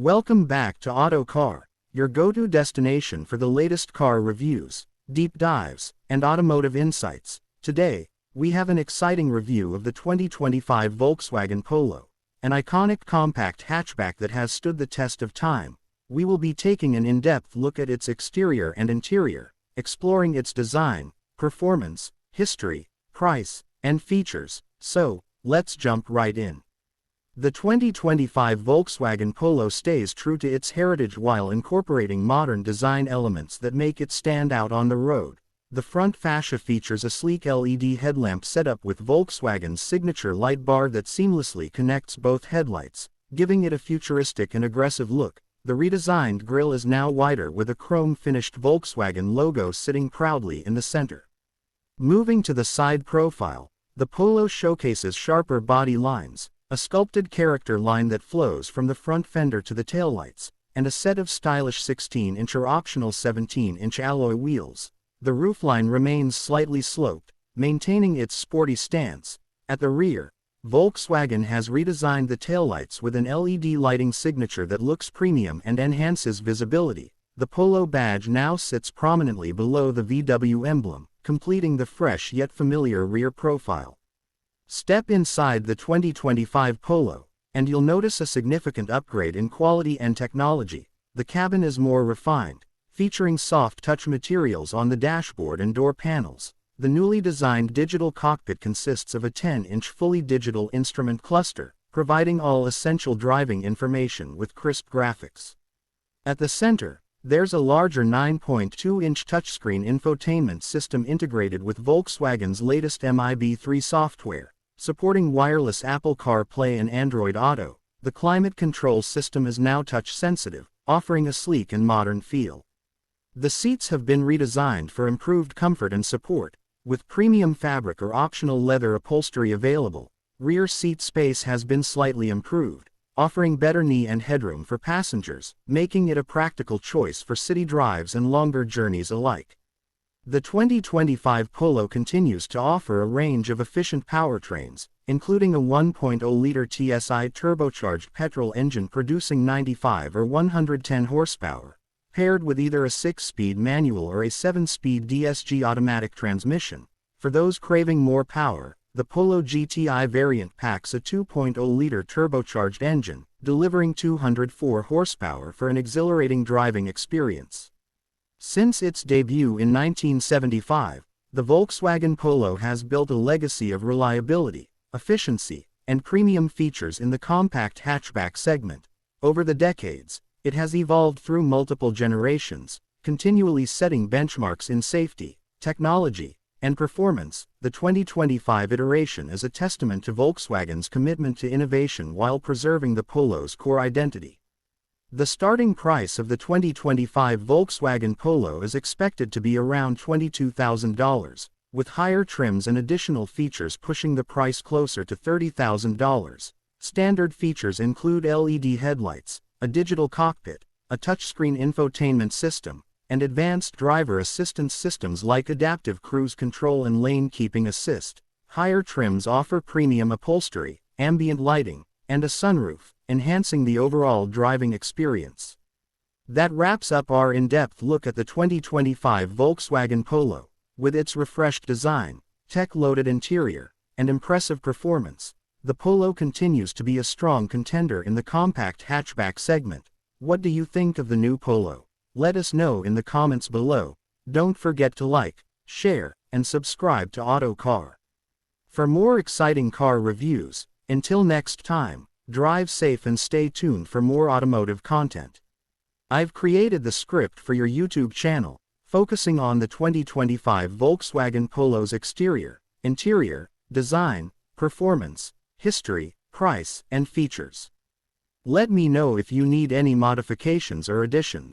Welcome back to Autocar, your go-to destination for the latest car reviews, deep dives, and automotive insights. Today, we have an exciting review of the 2025 Volkswagen Polo, an iconic compact hatchback that has stood the test of time. We will be taking an in-depth look at its exterior and interior, exploring its design, performance, history, price, and features. So, let's jump right in. The 2025 Volkswagen Polo stays true to its heritage while incorporating modern design elements that make it stand out on the road. The front fascia features a sleek LED headlamp setup with Volkswagen's signature light bar that seamlessly connects both headlights, giving it a futuristic and aggressive look. The redesigned grille is now wider with a chrome-finished Volkswagen logo sitting proudly in the center. Moving to the side profile, the Polo showcases sharper body lines, a sculpted character line that flows from the front fender to the taillights, and a set of stylish 16-inch or optional 17-inch alloy wheels. The roofline remains slightly sloped, maintaining its sporty stance. At the rear, Volkswagen has redesigned the taillights with an LED lighting signature that looks premium and enhances visibility. The Polo badge now sits prominently below the VW emblem, completing the fresh yet familiar rear profile. Step inside the 2025 Polo, and you'll notice a significant upgrade in quality and technology. The cabin is more refined, featuring soft touch materials on the dashboard and door panels. The newly designed digital cockpit consists of a 10-inch fully digital instrument cluster, providing all essential driving information with crisp graphics. At the center, there's a larger 9.2-inch touchscreen infotainment system integrated with Volkswagen's latest MIB3 software, supporting wireless Apple CarPlay and Android Auto. The climate control system is now touch-sensitive, offering a sleek and modern feel. The seats have been redesigned for improved comfort and support, with premium fabric or optional leather upholstery available. Rear seat space has been slightly improved, offering better knee and headroom for passengers, making it a practical choice for city drives and longer journeys alike. The 2025 Polo continues to offer a range of efficient powertrains, including a 1.0-liter TSI turbocharged petrol engine producing 95 or 110 horsepower, paired with either a 6-speed manual or a 7-speed DSG automatic transmission. For those craving more power, the Polo GTI variant packs a 2.0-liter turbocharged engine, delivering 204 horsepower for an exhilarating driving experience. Since its debut in 1975, the Volkswagen Polo has built a legacy of reliability, efficiency, and premium features in the compact hatchback segment. Over the decades, it has evolved through multiple generations, continually setting benchmarks in safety, technology, and performance. The 2025 iteration is a testament to Volkswagen's commitment to innovation while preserving the Polo's core identity. The starting price of the 2025 Volkswagen Polo is expected to be around $22,000, with higher trims and additional features pushing the price closer to $30,000. Standard features include LED headlights, a digital cockpit, a touchscreen infotainment system, and advanced driver assistance systems like adaptive cruise control and lane keeping assist. Higher trims offer premium upholstery, ambient lighting, and a sunroof, enhancing the overall driving experience. That wraps up our in-depth look at the 2025 Volkswagen Polo. With its refreshed design, tech-loaded interior, and impressive performance, the Polo continues to be a strong contender in the compact hatchback segment. What do you think of the new Polo? Let us know in the comments below. Don't forget to like, share, and subscribe to Autocar for more exciting car reviews. Until next time, drive safe and stay tuned for more automotive content. I've created the script for your YouTube channel, focusing on the 2025 Volkswagen Polo's exterior, interior, design, performance, history, price, and features. Let me know if you need any modifications or additions.